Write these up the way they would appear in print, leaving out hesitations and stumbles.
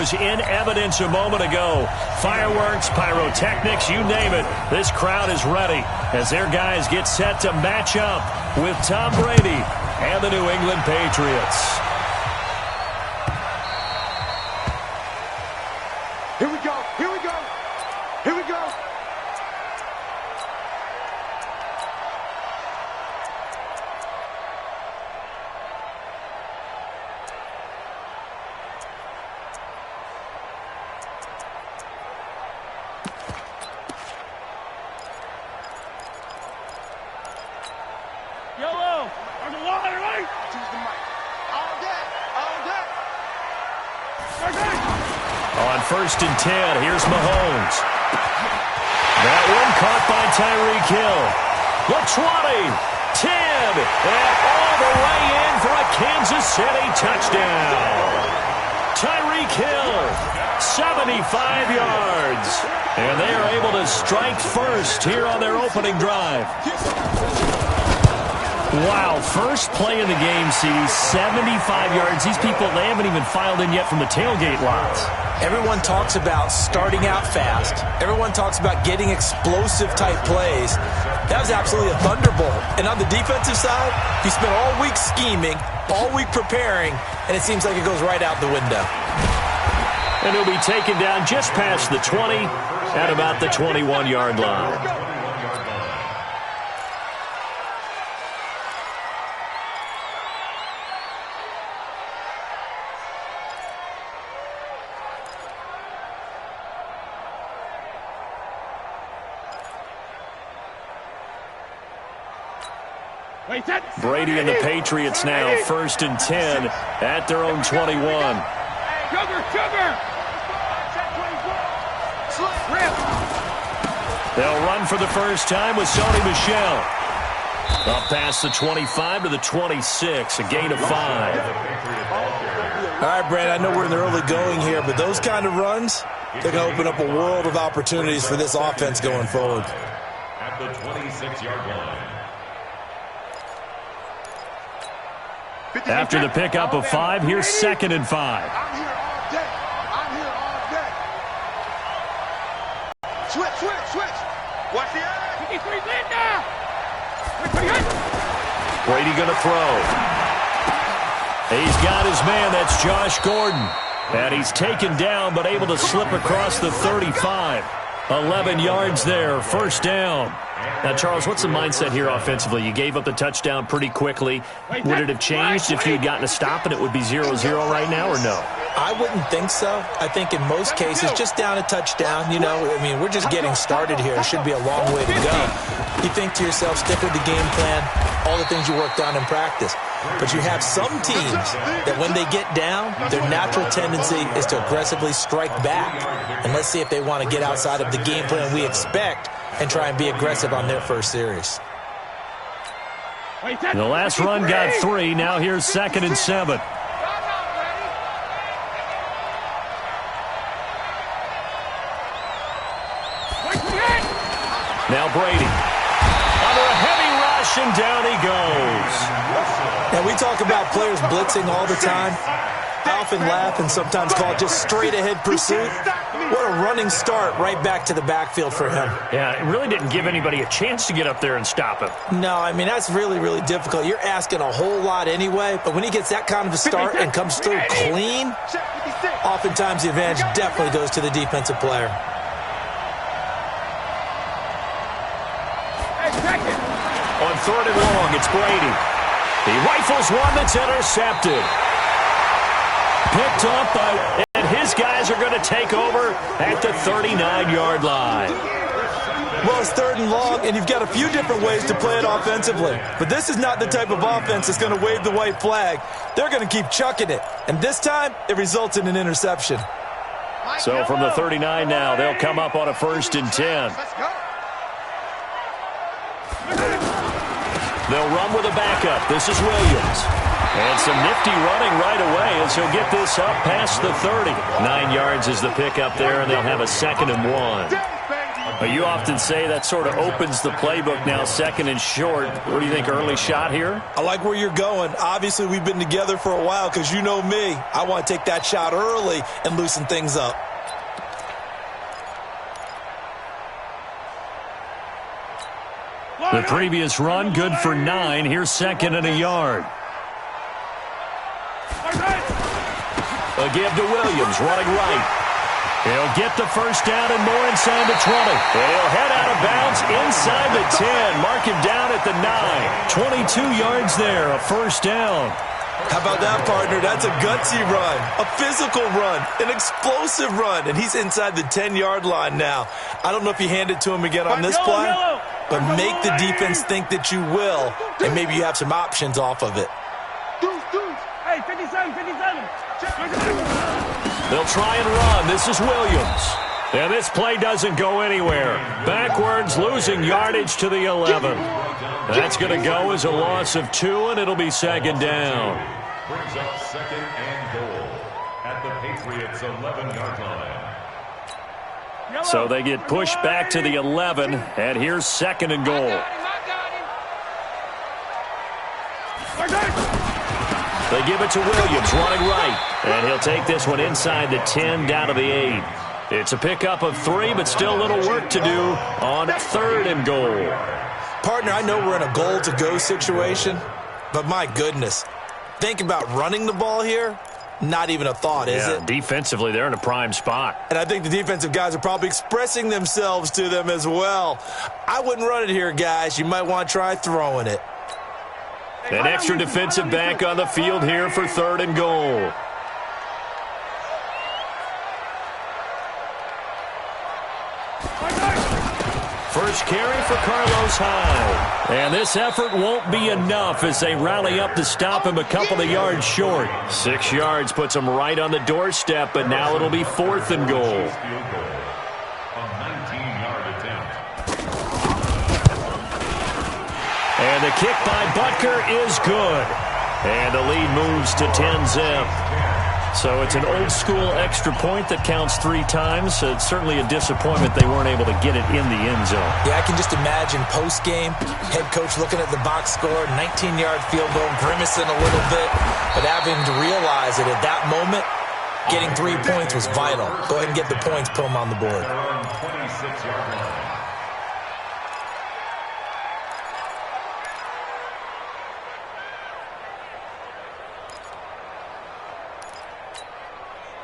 was in evidence a moment ago. Fireworks, pyrotechnics, you name it. This crowd is ready as their guys get set to match up with Tom Brady and the New England Patriots. Here we go, here we go, here we go. Yellow, there's a water, right? Choose the mic. All day, all day. On 1st and 10, here's Mahomes. That one caught by Tyreek Hill. The 20, 10, and all the way in for a Kansas City touchdown. Tyreek Hill, 75 yards. And they are able to strike first here on their opening drive. Wow, first play of the game sees 75 yards. These people, they haven't even filed in yet from the tailgate lots. Everyone talks about starting out fast. Everyone talks about getting explosive-type plays. That was absolutely a thunderbolt. And on the defensive side, you spent all week scheming, all week preparing, and it seems like it goes right out the window. And he'll be taken down just past the 20 at about the 21-yard line. Brady and the Patriots now 1st and 10 at their own 21. They'll run for the first time with Sony Michel. Up past the 25 to the 26, a gain of 5. All right, Brad, I know we're in the early going here, but those kind of runs, they're going to open up a world of opportunities for this offense going forward. At the 26-yard line. After the pickup of 5, here's 2nd and 5. I'm here all day. I'm here all day. Switch, switch, switch. Watch the eye. Brady going to throw. He's got his man. That's Josh Gordon. And he's taken down but able to slip across the 35. 11 yards there, 1st down. Now, Charles, what's the mindset here offensively? You gave up the touchdown pretty quickly. Would it have changed if you had gotten a stop and it would be 0-0 right now, or no? I wouldn't think so. I think in most cases, just down a touchdown, you know, I mean, we're just getting started here. It should be a long way to go. You think to yourself, stick with the game plan, all the things you worked on in practice. But you have some teams that when they get down, their natural tendency is to aggressively strike back. And let's see if they want to get outside of the game plan we expect and try and be aggressive on their first series. The last run got 3. Now here's 2nd and 7. Now Brady. Under a heavy rush, and down he goes. Now, we talk about players blitzing all the time. I often laugh and sometimes call it just straight-ahead pursuit. What a running start right back to the backfield for him. Yeah, it really didn't give anybody a chance to get up there and stop him. No, I mean, that's really, really difficult. You're asking a whole lot anyway, but when he gets that kind of a start and comes through clean, oftentimes the advantage definitely goes to the defensive player. On 3rd and long, it's Brady. He rifles one that's intercepted. Picked up by, and his guys are going to take over at the 39-yard line. Well, it's 3rd and long, and you've got a few different ways to play it offensively. But this is not the type of offense that's going to wave the white flag. They're going to keep chucking it. And this time, it results in an interception. So from the 39 now, they'll come up on a 1st and 10. They'll run with a backup. This is Williams. And some nifty running right away as he'll get this up past the 30. 9 yards is the pickup there, and they'll have a 2nd and 1. Well, you often say that sort of opens the playbook now, second and short. What do you think, early shot here? I like where you're going. Obviously, we've been together for a while because you know me. I want to take that shot early and loosen things up. The previous run, good for 9. Here's second and a yard. A give to Williams, running right. He'll get the first down and more inside the 20. And he'll head out of bounds inside the 10. Mark him down at the 9. 22 yards there, a first down. How about that, partner? That's a gutsy run, a physical run, an explosive run, and he's inside the 10-yard line now. I don't know if you hand it to him again on this play, but make the defense think that you will, and maybe you have some options off of it. Hey, 57, 57. They'll try and run. This is Williams. And this play doesn't go anywhere. Backwards, losing yardage to the 11. That's going to go as a loss of 2, and it'll be second down. Brings up second and goal at the Patriots' 11-yard line. So they get pushed back to the 11, and here's second and goal. They give it to Williams, running right. And he'll take this one inside the 10, down to the 8. It's a pickup of 3, but still a little work to do on third and goal. Partner, I know we're in a goal-to-go situation, but my goodness, think about running the ball here. Not even a thought, is it? Defensively, they're in a prime spot. And I think the defensive guys are probably expressing themselves to them as well. I wouldn't run it here, guys. You might want to try throwing it. An extra defensive back on the field here for third and goal. First carry for Carlos Hyde. And this effort won't be enough as they rally up to stop him a couple of yards short. 6 yards puts him right on the doorstep, but now it'll be fourth and goal. Field goal. A 19-yard attempt. And the kick by Butker is good. And the lead moves to 10-zip. So it's an old-school extra point that counts 3 times. So it's certainly a disappointment they weren't able to get it in the end zone. Yeah, I can just imagine post-game, head coach looking at the box score, 19-yard field goal, grimacing a little bit, but having to realize that at that moment, getting 3 points was vital. Go ahead and get the points, put them on the board. 26-yard line.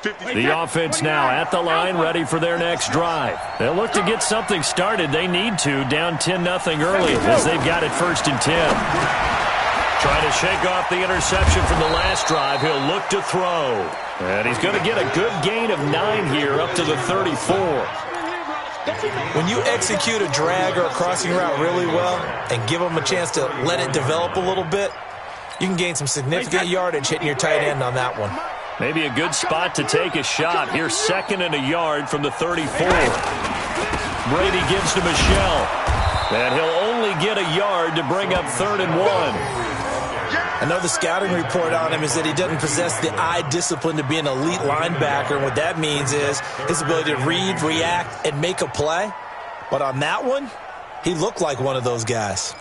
The offense now at the line, ready for their next drive. They'll look to get something started. They need to, down 10-0 early as they've got it first and 10. Trying to shake off the interception from the last drive. He'll look to throw. And he's going to get a good gain of 9 here up to the 34. When you execute a drag or a crossing route really well and give them a chance to let it develop a little bit, you can gain some significant yardage hitting your tight end on that one. Maybe a good spot to take a shot. Here's second and a yard from the 34. Brady gives to Michelle. And he'll only get a yard to bring up third and 1. I know the scouting report on him is that he doesn't possess the eye discipline to be an elite linebacker. And what that means is his ability to read, react, and make a play. But on that one, he looked like one of those guys.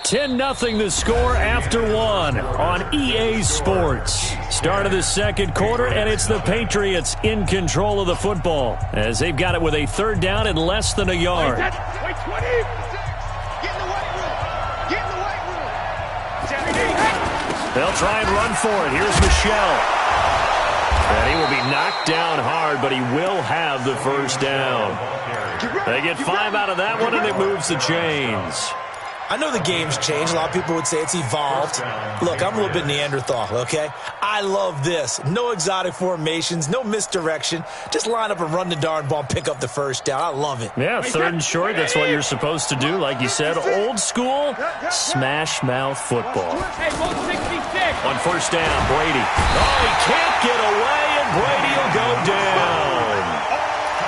10-0 the score after 1 on EA Sports. Start of the second quarter, and it's the Patriots in control of the football as they've got it with a third down and less than a yard. Wait, 20. Get in the weight room. Get in the weight room. They'll try and run for it. Here's Michelle. And he will be knocked down hard, but he will have the first down. They get 5 out of that one, and it moves the chains. I know the game's changed. A lot of people would say it's evolved. Look, I'm a little bit Neanderthal, okay? I love this. No exotic formations, no misdirection. Just line up and run the darn ball, pick up the first down. I love it. Yeah, third and short, that's what you're supposed to do. Like you said, old school, smash mouth football. Hey, 166. On first down, Brady. Oh, he can't get away, and Brady will go down.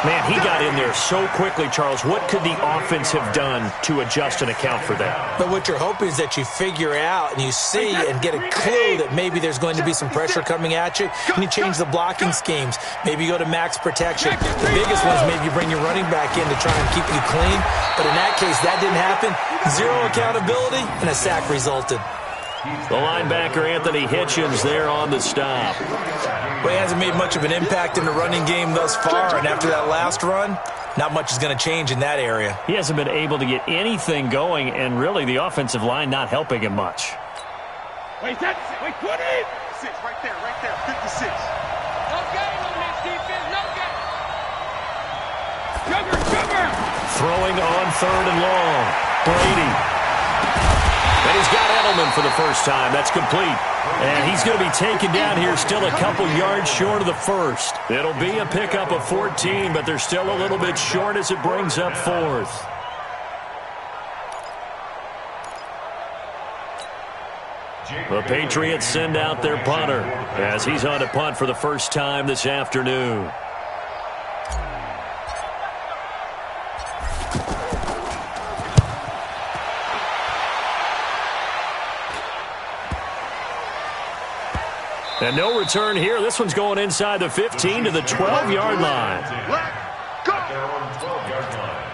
Man, he got in there so quickly, Charles. What could the offense have done to adjust and account for that? But what you're hoping is that you figure out and you see and get a clue that maybe there's going to be some pressure coming at you, and you change the blocking schemes. Maybe you go to max protection. The biggest one is maybe you bring your running back in to try and keep you clean. But in that case, that didn't happen. Zero accountability, and a sack resulted. The linebacker, Anthony Hitchens, there on the stop. Well, he hasn't made much of an impact in the running game thus far, and after that last run, not much is going to change in that area. He hasn't been able to get anything going, and really the offensive line not helping him much. Wait, 20! 6, right there, 56. No game on this defense, no game! Sugar! Throwing on 3rd and long. Brady. And he's got Edelman for the first time. That's complete. And he's going to be taken down here still a couple yards short of the first. It'll be a pickup of 14, but they're still a little bit short as it brings up 4th. The Patriots send out their punter as he's on to punt for the first time this afternoon. And no return here. This one's going inside the 15 to the 12-yard line. Go! At their own 12-yard line.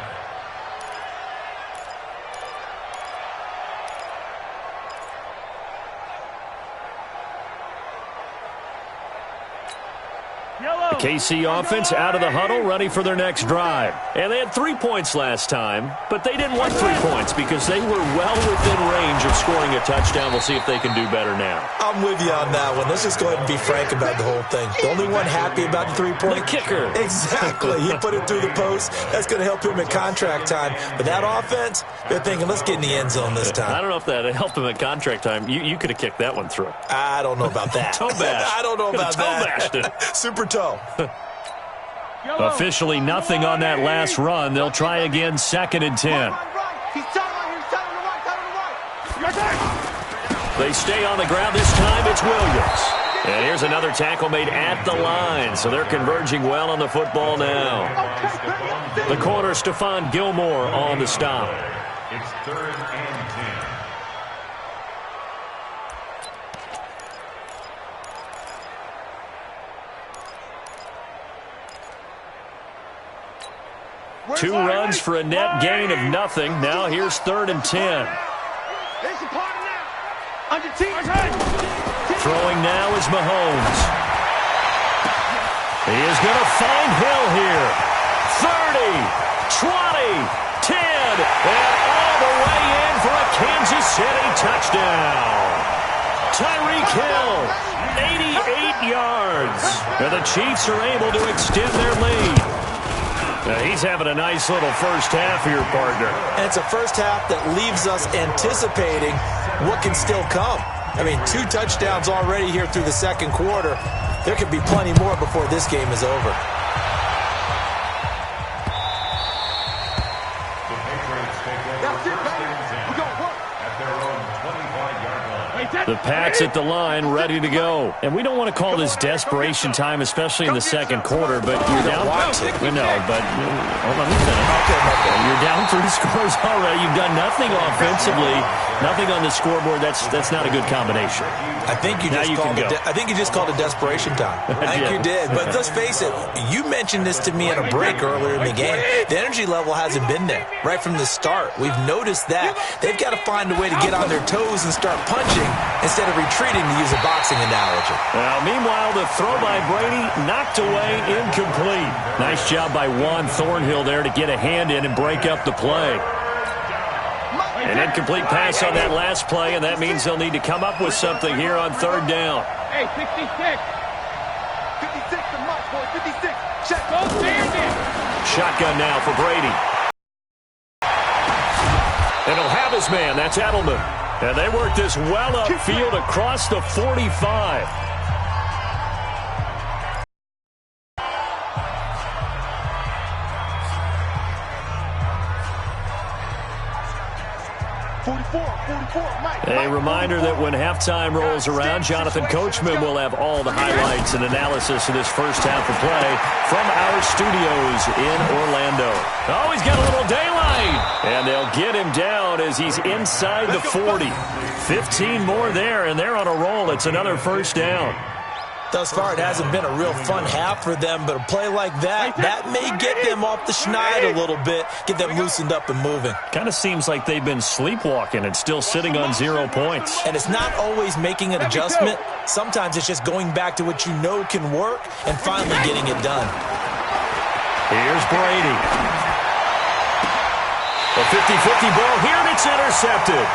The KC offense out of the huddle, ready for their next drive. And they had 3 points last time, but they didn't want 3 points because they were well within range of scoring a touchdown. We'll see if they can do better now. I'm with you on that one. Let's just go ahead and be frank about the whole thing. The only one happy about the 3-point. The kicker. Exactly. He put it through the post. That's going to help him at contract time. But that offense, they're thinking, let's get in the end zone this time. I don't know if that helped him at contract time. You could have kicked that one through. I don't know about that. Toe bash. I don't know about toe bashed it. that. Super toe. Officially nothing on that last run. They'll try again, 2nd and 10. He's tight on the right. They stay on the ground. This time it's Williams. And here's another tackle made at the line. So they're converging well on the football now. The corner, Stephon Gilmore on the stop. It's 3rd and 10. Two runs for a net gain of nothing. Now here's 3rd and 10. There's the party now. Under team. Throwing now is Mahomes. He is going to find Hill here. 30, 20, 10, and all the way in for a Kansas City touchdown. Tyreek Hill, 88 yards. And the Chiefs are able to extend their lead. Now he's having a nice little first half here, partner. And it's a first half that leaves us anticipating what can still come. I mean, 2 touchdowns already here through the second quarter. There could be plenty more before this game is over. The Patriots take over 1st and 10 at their own 25-yard line. The Pats at the line, ready to go. And we don't want to call this desperation time, especially in the second quarter, but you're down. No, but hold on a minute. Okay. You're down 3 scores already. You've done nothing offensively, nothing on the scoreboard. That's not a good combination. I think you just called it desperation time. I think you did. But let's face it, you mentioned this to me in a break earlier in the game. The energy level hasn't been there right from the start. We've noticed that. They've got to find a way to get on their toes and start punching instead of retreating, to use a boxing analogy. Well, meanwhile, the throw by Brady knocked away, incomplete. Nice job by Juan Thornhill there to get a hand in and break up the play. An incomplete pass on that last play, and that means they'll need to come up with something here on 3rd down. Hey, 66. 56 to Mike, boy. 56. Check. Go stand it. Shotgun now for Brady. And he'll have his man. That's Edelman. And they work this well upfield across the 45. A reminder that when halftime rolls around, Jonathan Coachman will have all the highlights and analysis of this first half of play from our studios in Orlando. Oh, he's got a little daylight. And they'll get him down as he's inside the 40. 15 more there, and they're on a roll. It's another first down. Thus far, it hasn't been a real fun half for them, but a play like that may get them off the schneid a little bit, get them loosened up and moving. Kind of seems like they've been sleepwalking and still sitting on 0 points. And it's not always making an adjustment. Sometimes it's just going back to what you know can work and finally getting it done. Here's Brady. A 50-50 ball here, and it's intercepted.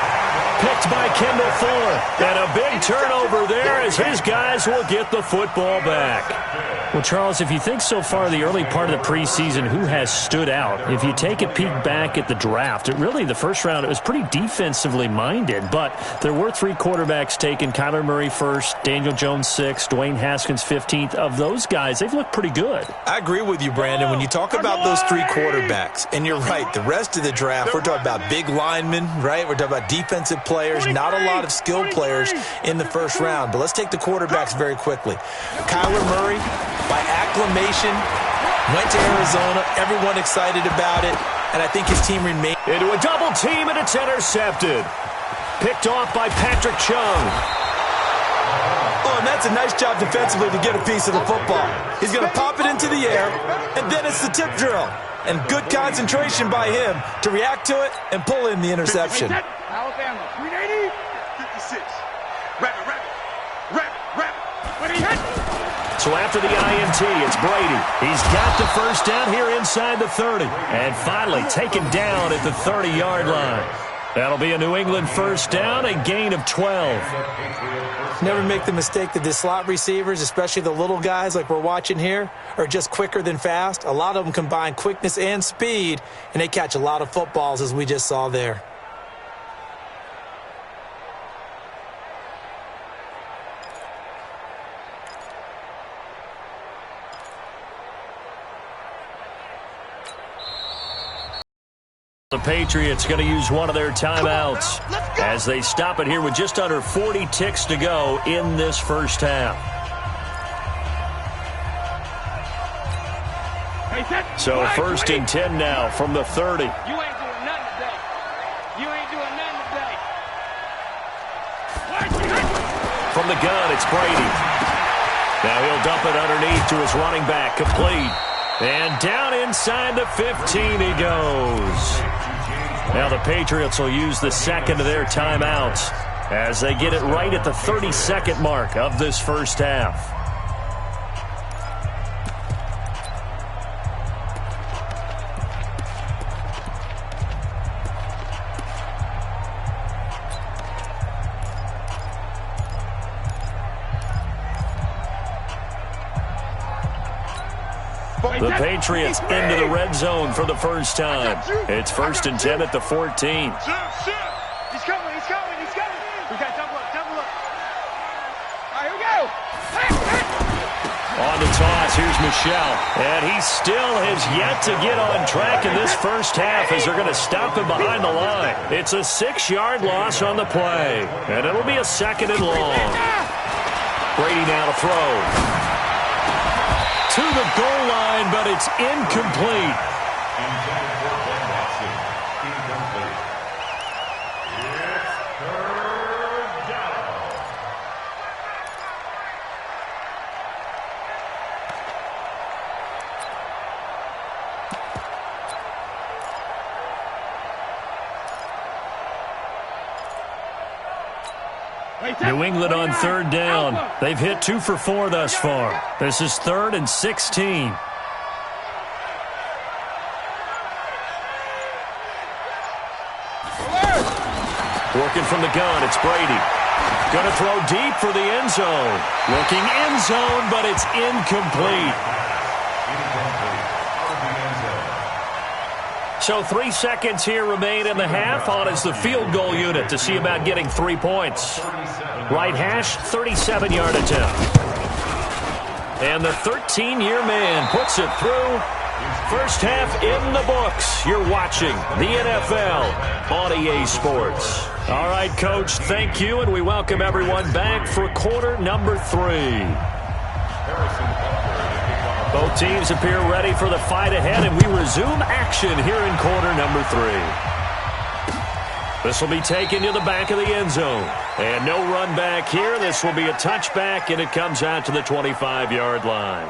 Picked by Kendall Fuller. And a big turnover there as his guys will get the football back. Well, Charles, if you think so far the early part of the preseason, who has stood out? If you take a peek back at the draft, the first round, it was pretty defensively minded, but there were 3 quarterbacks taken. Kyler Murray first, Daniel Jones 6th, Dwayne Haskins 15th. Of those guys, they've looked pretty good. I agree with you, Brandon. When you talk about those 3 quarterbacks, and you're right, the rest of the draft, we're talking about big linemen, right? We're talking about defensive players, not a lot of skilled players in the first round. But let's take the quarterbacks very quickly. Kyler Murray, by acclamation, went to Arizona. Everyone excited about it. And I think his team remained. Into a double team, and it's intercepted. Picked off by Patrick Chung. Oh, and that's a nice job defensively to get a piece of the football. He's going to pop it into the air, and then it's the tip drill. And good concentration by him to react to it and pull in the interception. Alabama, 380. 56. Rabbit. When he hit. So after the INT, it's Brady. He's got the first down here inside the 30. And finally taken down at the 30-yard line. That'll be a New England first down, a gain of 12. Never make the mistake that the slot receivers, especially the little guys like we're watching here, are just quicker than fast. A lot of them combine quickness and speed, and they catch a lot of footballs, as we just saw there. The Patriots going to use one of their timeouts as they stop it here with just under 40 ticks to go in this first half. So first and 10 now from the 30. You ain't doing nothing today. You ain't doing nothing today. From the gun, it's Brady. Now he'll dump it underneath to his running back, complete. And down inside the 15 he goes. Now the Patriots will use the second of their timeouts as they get it right at the 30-second mark of this first half. The Patriots into the red zone for the first time. It's first and 10 at the 14. He's coming. We got double up. All right, here we go. On the toss, here's Michelle. And he still has yet to get on track in this first half as they're going to stop him behind the line. It's a 6-yard loss on the play. And it'll be a second and long. Brady now to throw. To the goal line, but it's incomplete. New England on third down. They've hit 2 for 4 thus far. This is 3rd and 16. Working from the gun, it's Brady. Going to throw deep for the end zone. Looking end zone, but it's incomplete. So 3 seconds here remain in the half. On is the field goal unit to see about getting 3 points. Right hash, 37-yard attempt. And the 13-year man puts it through. First half in the books. You're watching the NFL on EA Sports. All right, Coach, thank you, and we welcome everyone back for quarter number 3. Both teams appear ready for the fight ahead, and we resume action here in quarter number 3. This will be taken to the back of the end zone. And no run back here. This will be a touchback, and it comes out to the 25-yard line.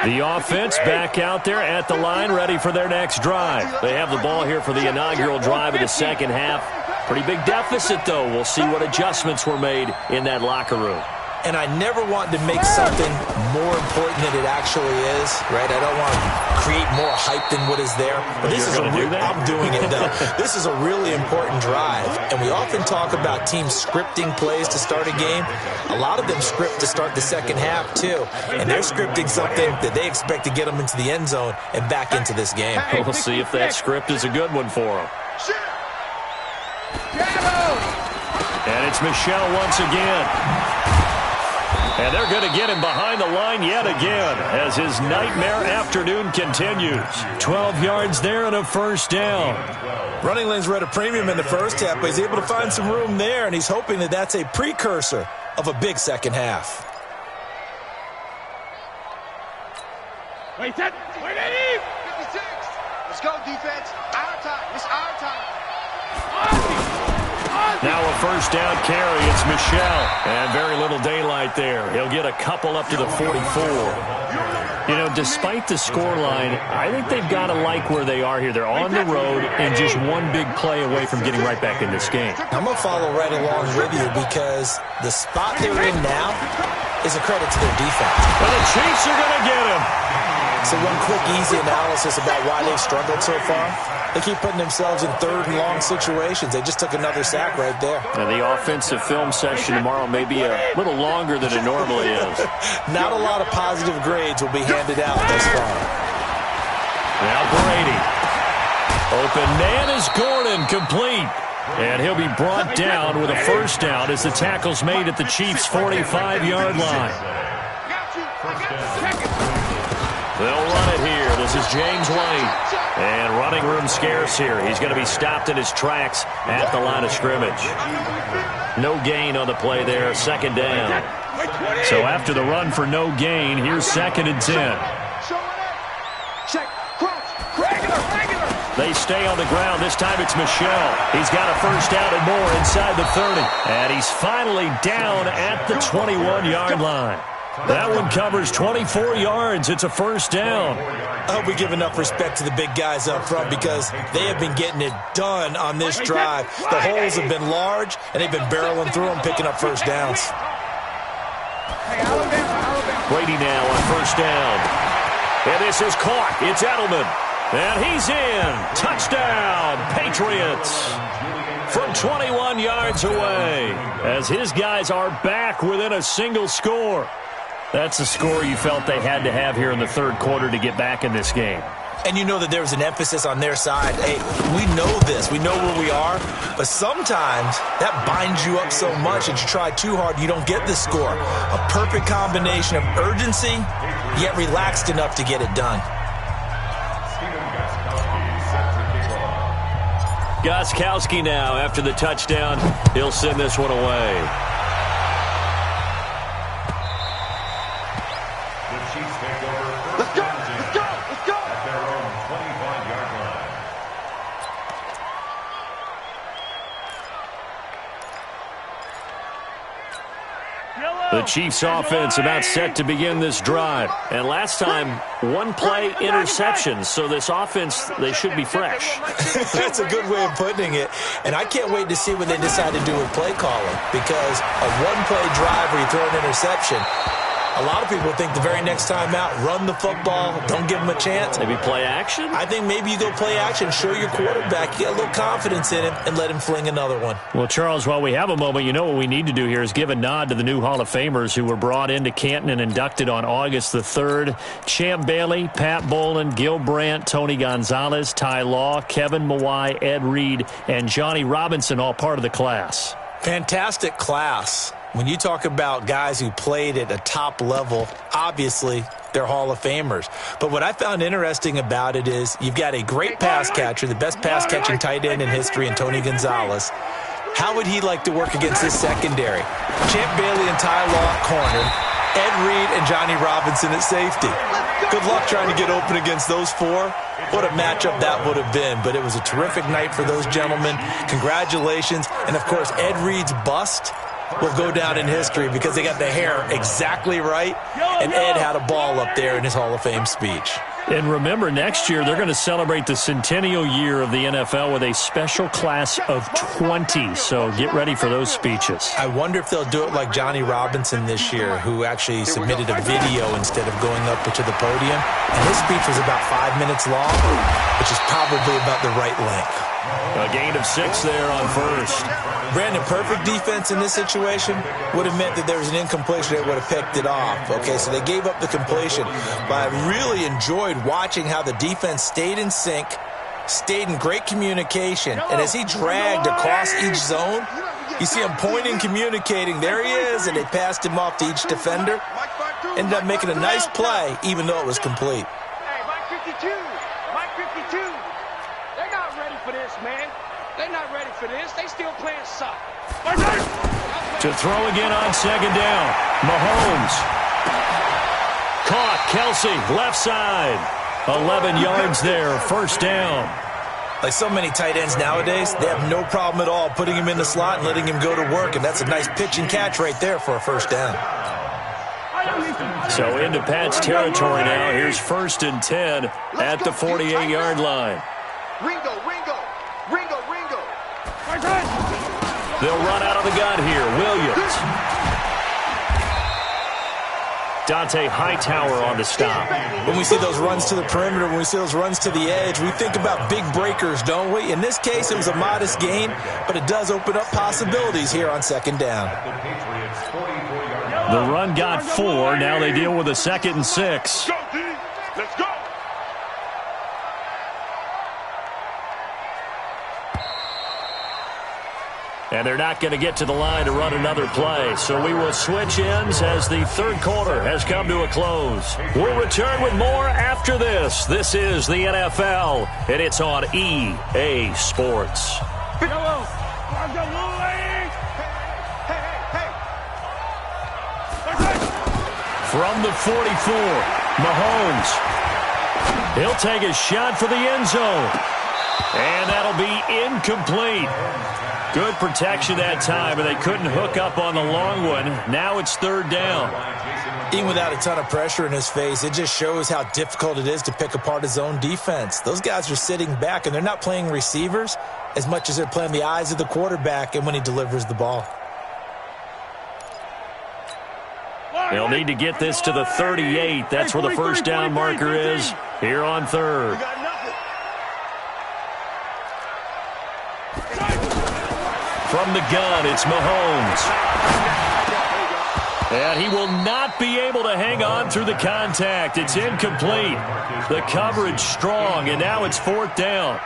The offense back out there at the line, ready for their next drive. They have the ball here for the inaugural drive of the second half. Pretty big deficit, though. We'll see what adjustments were made in that locker room. And I never want to make something more important than it actually is, right? I don't want to create more hype than what is there. But this is I'm doing it, though. This is a really important drive. And we often talk about teams scripting plays to start a game. A lot of them script to start the second half, too. And they're scripting something that they expect to get them into the end zone and back into this game. We'll see if that script is a good one for them. And it's Michel once again. And they're going to get him behind the line yet again as his nightmare afternoon continues. 12 yards there and a first down. Running lanes were at a premium in the first half, but he's able to find some room there, and he's hoping that that's a precursor of a big second half. Wait, that. Wait, Eddie! 56. Let's go, defense. Our time. It's our time. Now a first down carry. It's Michel. And very little daylight there. He'll get a couple up to the 44. You know, despite the scoreline, I think they've got to like where they are here. They're on the road and just one big play away from getting right back in this game. I'm going to follow right along with you because the spot they're in now is a credit to their defense. And the Chiefs are going to get him. So one quick, easy analysis about why they've struggled so far. They keep putting themselves in third and long situations. They just took another sack right there. And the offensive film session tomorrow may be a little longer than it normally is. Not a lot of positive grades will be handed out thus far. Now Brady. Open man is Gordon, complete. And he'll be brought down with a first down as the tackle's made at the Chiefs' 45-yard line. They'll run it here. This is James White. And running room scarce here. He's going to be stopped in his tracks at the line of scrimmage. No gain on the play there. Second down. So after the run for no gain, here's 2nd and 10. They stay on the ground. This time it's Michel. He's got a first down and more inside the 30. And he's finally down at the 21-yard line. That one covers 24 yards. It's a first down. I hope we give enough respect to the big guys up front because they have been getting it done on this drive. The holes have been large, and they've been barreling through them, picking up first downs. Brady now on first down. And this is caught. It's Edelman. And he's in. Touchdown, Patriots. From 21 yards away as his guys are back within a single score. That's the score you felt they had to have here in the third quarter to get back in this game. And you know that there was an emphasis on their side. Hey, we know this. We know where we are. But sometimes that binds you up so much that you try too hard, you don't get the score. A perfect combination of urgency, yet relaxed enough to get it done. Gostkowski now after the touchdown. He'll send this one away. The Chiefs offense about set to begin this drive. And last time, one play interception. So this offense, they should be fresh. That's a good way of putting it. And I can't wait to see what they decide to do with play calling. Because a one-play drive where you throw an interception, a lot of people think the very next time out, run the football, don't give them a chance. Maybe play action? I think maybe you go play action, show your quarterback, get a little confidence in him, and let him fling another one. Well, Charles, while we have a moment, you know what we need to do here is give a nod to the new Hall of Famers who were brought into Canton and inducted on August the 3rd. Champ Bailey, Pat Bolin, Gil Brandt, Tony Gonzalez, Ty Law, Kevin Mawai, Ed Reed, and Johnny Robinson all part of the class. Fantastic class. When you talk about guys who played at a top level, obviously they're Hall of Famers. But what I found interesting about it is you've got a great pass catcher, the best pass-catching tight end in history, and Tony Gonzalez. How would he like to work against his secondary? Champ Bailey and Ty Law at corner, Ed Reed and Johnny Robinson at safety. Good luck trying to get open against those four. What a matchup that would have been. But it was a terrific night for those gentlemen. Congratulations. And, of course, Ed Reed's bust will go down in history because they got the hair exactly right, and Ed had a ball up there in his Hall of Fame speech. And remember, next year they're going to celebrate the centennial year of the NFL with a special class of 20, so get ready for those speeches. I wonder if they'll do it like Johnny Robinson this year, who actually submitted a video instead of going up to the podium, and his speech was about 5 minutes long, which is probably about the right length. A gain of 6 there on first. Brandon, perfect defense in this situation would have meant that there was an incompletion that would have picked it off. Okay, so they gave up the completion. But I really enjoyed watching how the defense stayed in sync, stayed in great communication. And as he dragged across each zone, you see him pointing, communicating. There he is, and they passed him off to each defender. Ended up making a nice play, even though it was complete. Hey, Mike 52. Mike 52. They're not ready for this, man. They're not ready for this. They still playing soccer. To throw again on second down. Mahomes. Caught. Kelsey, left side. 11 yards there. First down. Like so many tight ends nowadays, they have no problem at all putting him in the slot and letting him go to work. And that's a nice pitch and catch right there for a first down. So into Pat's territory now. Here's 1st and 10 at the 48-yard line. Ringo. They'll run out of the gun here. Williams. Dante Hightower on the stop. When we see those runs to the perimeter, when we see those runs to the edge, we think about big breakers, don't we? In this case, it was a modest gain, but it does open up possibilities here on second down. The run got 4. Now they deal with a 2nd and 6. Let's go. And they're not going to get to the line to run another play. So we will switch ends as the third quarter has come to a close. We'll return with more after this. This is the NFL, and it's on EA Sports. From the 44, Mahomes. He'll take a shot for the end zone. And that'll be incomplete. Good protection that time, and they couldn't hook up on the long one. Now it's 3rd down. Even without a ton of pressure in his face, it just shows how difficult it is to pick apart his own defense. Those guys are sitting back, and they're not playing receivers as much as they're playing the eyes of the quarterback and when he delivers the ball. They'll need to get this to the 38. That's where the first down marker is here on 3rd. From the gun, it's Mahomes. And he will not be able to hang on through the contact. It's incomplete. The coverage strong, and now it's 4th down.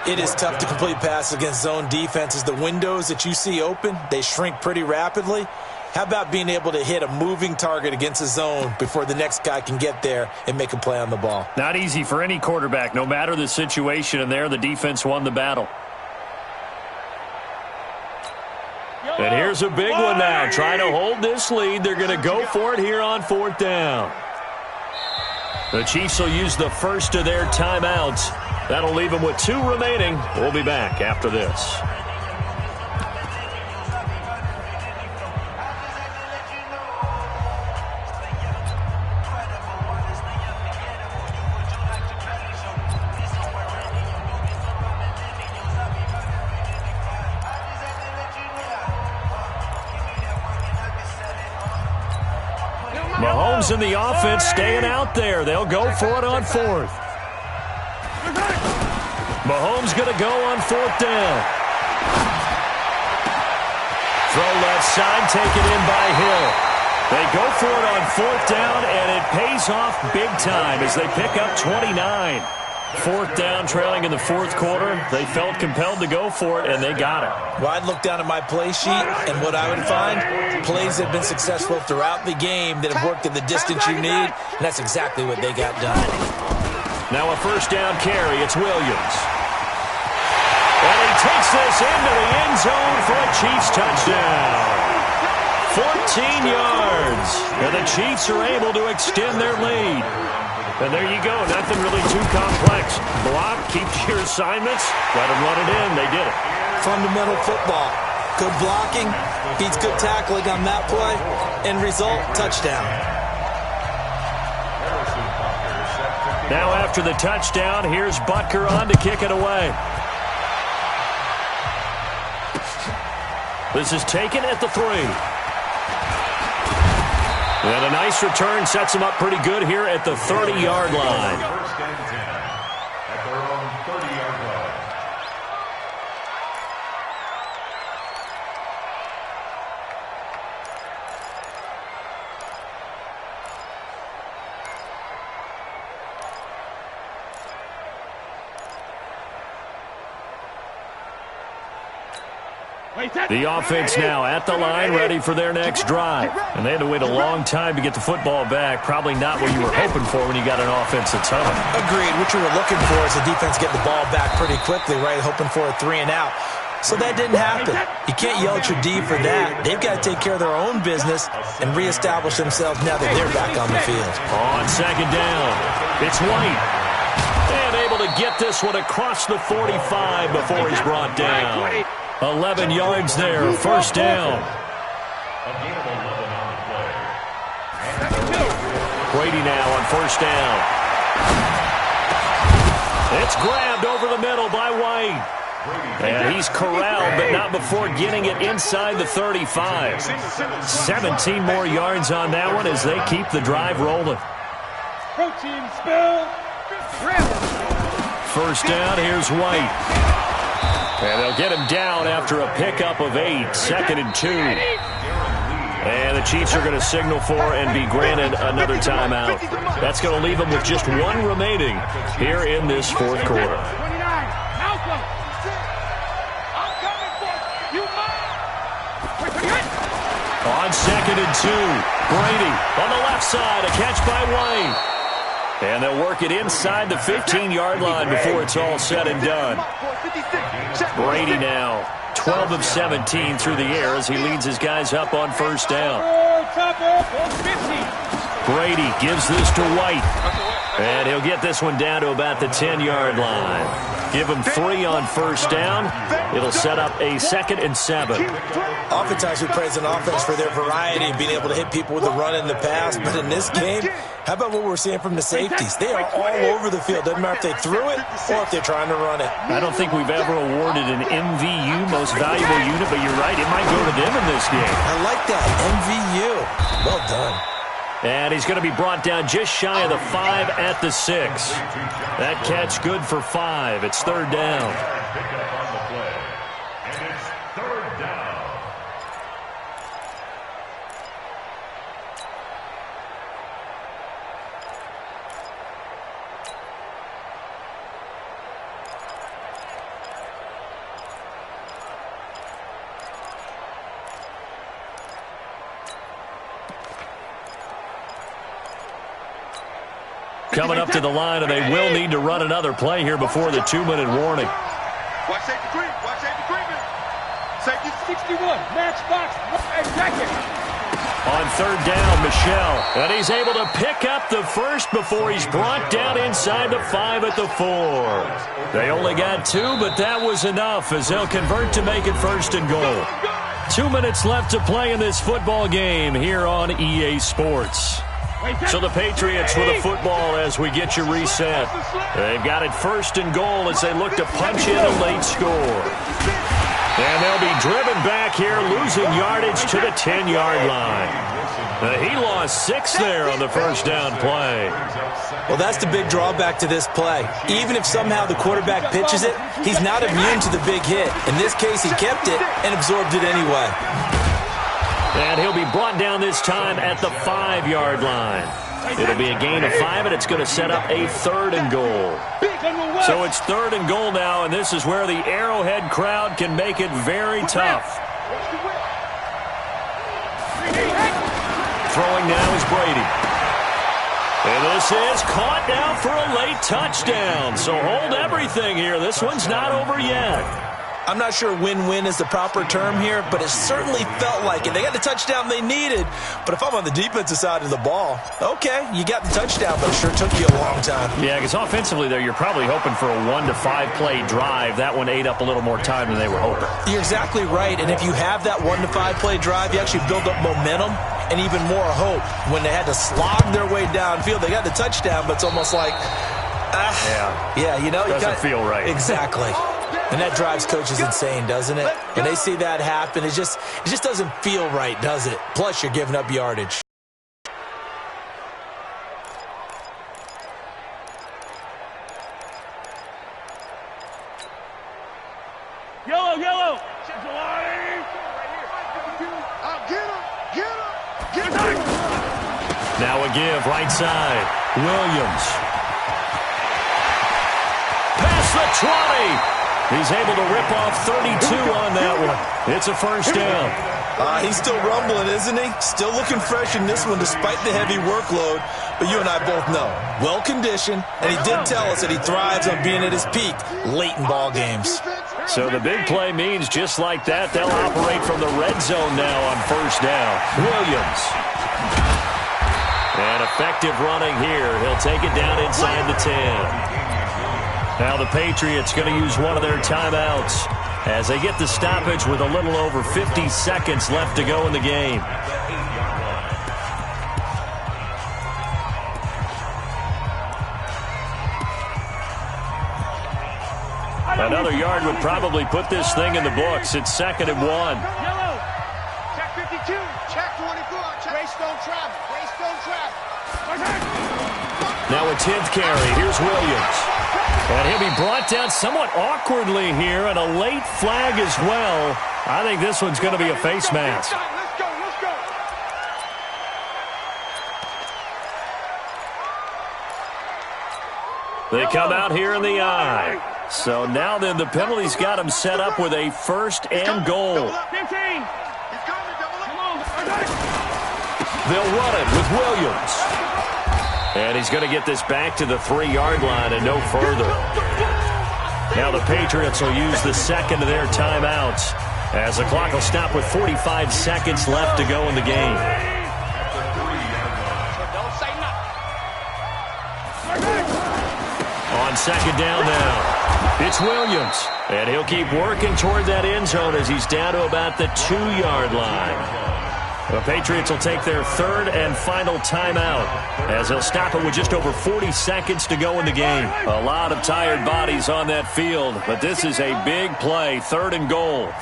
It is tough to complete passes against zone defenses. The windows that you see open, they shrink pretty rapidly. How about being able to hit a moving target against a zone before the next guy can get there and make a play on the ball? Not easy for any quarterback, no matter the situation, and there the defense won the battle. And here's a big one now. Trying to hold this lead. They're going to go for it here on 4th down. The Chiefs will use the first of their timeouts. That'll leave them with 2 remaining. We'll be back after this. Mahomes in the offense staying out there. They'll go for it on 4th. Mahomes going to go on 4th down. Throw left side, taken in by Hill. They go for it on 4th down, and it pays off big time as they pick up 29. Fourth down, trailing in the fourth quarter. They felt compelled to go for it, and they got it. Well, I'd look down at my play sheet, and what I would find, plays that have been successful throughout the game that have worked at the distance you need, and that's exactly what they got done. Now a first down carry. It's Williams. And he takes this into the end zone for a Chiefs touchdown. 14 yards. And the Chiefs are able to extend their lead. And there you go. Nothing really too complex. Block, keep your assignments, let them run it in. They did it. Fundamental football. Good blocking, beats good tackling on that play. End result, touchdown. Now after the touchdown, here's Butker on to kick it away. This is taken at the 3. And a nice return sets them up pretty good here at the 30-yard line. First and 10 at their own 30-yard line. The offense now at the line, ready for their next drive. And they had to wait a long time to get the football back. Probably not what you were hoping for when you got an offense that's humming. Agreed. What you were looking for is the defense getting the ball back pretty quickly, right? Hoping for a 3 and out. So that didn't happen. You can't yell at your D for that. They've got to take care of their own business and reestablish themselves now that they're back on the field. On second down, it's White. And able to get this one across the 45 before he's brought down. 11 yards there, first down. A gain of 11 on the play. Brady now on first down. It's grabbed over the middle by White. And he's corralled, but not before getting it inside the 35. 17 more yards on that one as they keep the drive rolling. Protein spill. First down, here's White. And they'll get him down after a pickup of 8, second and 2. And the Chiefs are going to signal for and be granted another timeout. That's going to leave them with just one remaining here in this fourth quarter. On second and 2, Brady on the left side, a catch by White. And they'll work it inside the 15-yard line before it's all said and done. Brady now 12 of 17 through the air as he leads his guys up on first down. Brady gives this to White. And he'll get this one down to about the 10-yard line. Give him 3 on first down. It'll set up a second and 7. Oftentimes we praise an offense for their variety and being able to hit people with the run and the pass. But in this game, how about what we're seeing from the safeties? They are all over the field. Doesn't matter if they threw it or if they're trying to run it. I don't think we've ever awarded an MVU, most valuable unit, but you're right, it might go to them in this game. I like that, MVU. Well done. And he's going to be brought down just shy of the 5 at the 6. That catch good for 5. It's third down. Pick up on the play. And it's third down. Coming up to the line, and they will need to run another play here before the 2-minute warning. Watch safety green. Watch safety green. Safety 61. Match box. On third down, Michelle. And he's able to pick up the first before he's brought down inside the 5 at the 4. They only got 2, but that was enough as they'll convert to make it first and goal. 2 minutes left to play in this football game here on EA Sports. So the Patriots with a football as we get you reset. They've got it first and goal as they look to punch in a late score. And they'll be driven back here, losing yardage to the 10-yard line. He lost 6 there on the first down play. Well, that's the big drawback to this play. Even if somehow the quarterback pitches it, he's not immune to the big hit. In this case, he kept it and absorbed it anyway. And he'll be brought down this time at the 5-yard line. It'll be a gain of 5, and it's going to set up a third and goal. So it's 3rd and goal now, and this is where the Arrowhead crowd can make it very tough. Throwing now is Brady. And this is caught now for a late touchdown. So hold everything here. This one's not over yet. I'm not sure win-win is the proper term here, but it certainly felt like it. They got the touchdown they needed, but if I'm on the defensive side of the ball, okay, you got the touchdown, but it sure took you a long time. Yeah, because offensively there, you're probably hoping for a 1 to 5 play drive. That one ate up a little more time than they were hoping. You're exactly right, and if you have that 1 to 5 play drive, you actually build up momentum and even more hope. When they had to slog their way downfield, they got the touchdown, but it's almost like, doesn't feel right. Exactly. And that drives coaches insane, doesn't it? When they see that happen, it just doesn't feel right, does it? Plus, you're giving up yardage. Yellow. Get him. Now a give, right side. Williams. Past the 20. He's able to rip off 32 on that one. It's a first down. He's still rumbling, isn't he? Still looking fresh in this one despite the heavy workload. But you and I both know, well-conditioned, and he did tell us that he thrives on being at his peak late in ball games. So the big play means just like that, they'll operate from the red zone now on first down. Williams. And effective running here. He'll take it down inside the 10. Now the Patriots going to use one of their timeouts as they get the stoppage with a little over 50 seconds left to go in the game. Another yard would probably put this thing in the books. It's 2nd and 1. Yellow. Check 52. Check 24. Greystone trap. Now a 10th carry. Here's Williams. And he'll be brought down somewhat awkwardly here, and a late flag as well. I think this one's going to be a face mask. Let's go. They come out here in the eye. So now then the penalty's got him set up with a 1st and goal. 15. They'll run it with Williams. And he's going to get this back to the 3-yard line and no further. Now the Patriots will use the 2nd of their timeouts as the clock will stop with 45 seconds left to go in the game. On 2nd down now, it's Williams. And he'll keep working toward that end zone as he's down to about the 2-yard line. The Patriots will take their 3rd and final timeout as they'll stop it with just over 40 seconds to go in the game. A lot of tired bodies on that field, but this is a big play, 3rd and goal.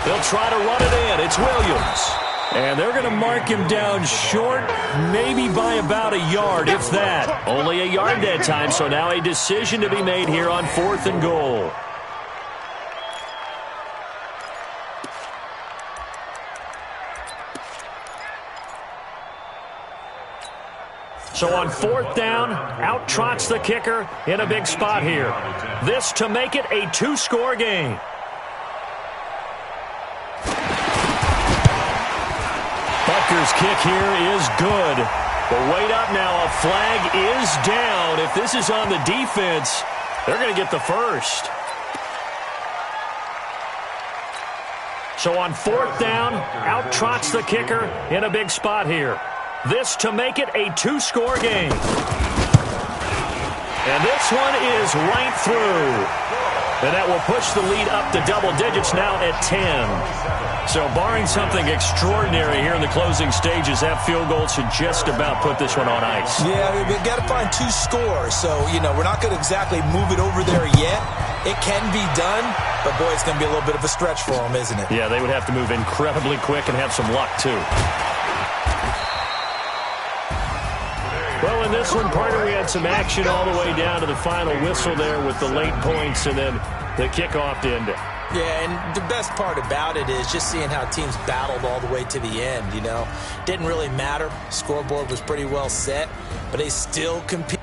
They'll try to run it in. It's Williams. And they're going to mark him down short, maybe by about a yard, if that. Only a yard that time, so now a decision to be made here on 4th and goal. So on 4th down, out trots the kicker in a big spot here. This to make it a 2-score game. Butker's kick here is good. But wait up now, a flag is down. If this is on the defense, they're going to get the first. So on 4th down, out trots the kicker in a big spot here. This to make it a 2-score game. And this one is right through. And that will push the lead up to double digits now at 10. So barring something extraordinary here in the closing stages, that field goal should just about put this one on ice. Yeah, we've got to find 2 scores. So, we're not going to exactly move it over there yet. It can be done, but boy, it's going to be a little bit of a stretch for them, isn't it? Yeah, they would have to move incredibly quick and have some luck, too. Well, in this one, partner, we had some action all the way down to the final whistle there with the late points and then the kickoff to end it. Yeah, and the best part about it is just seeing how teams battled all the way to the end, Didn't really matter. Scoreboard was pretty well set, but they still compete.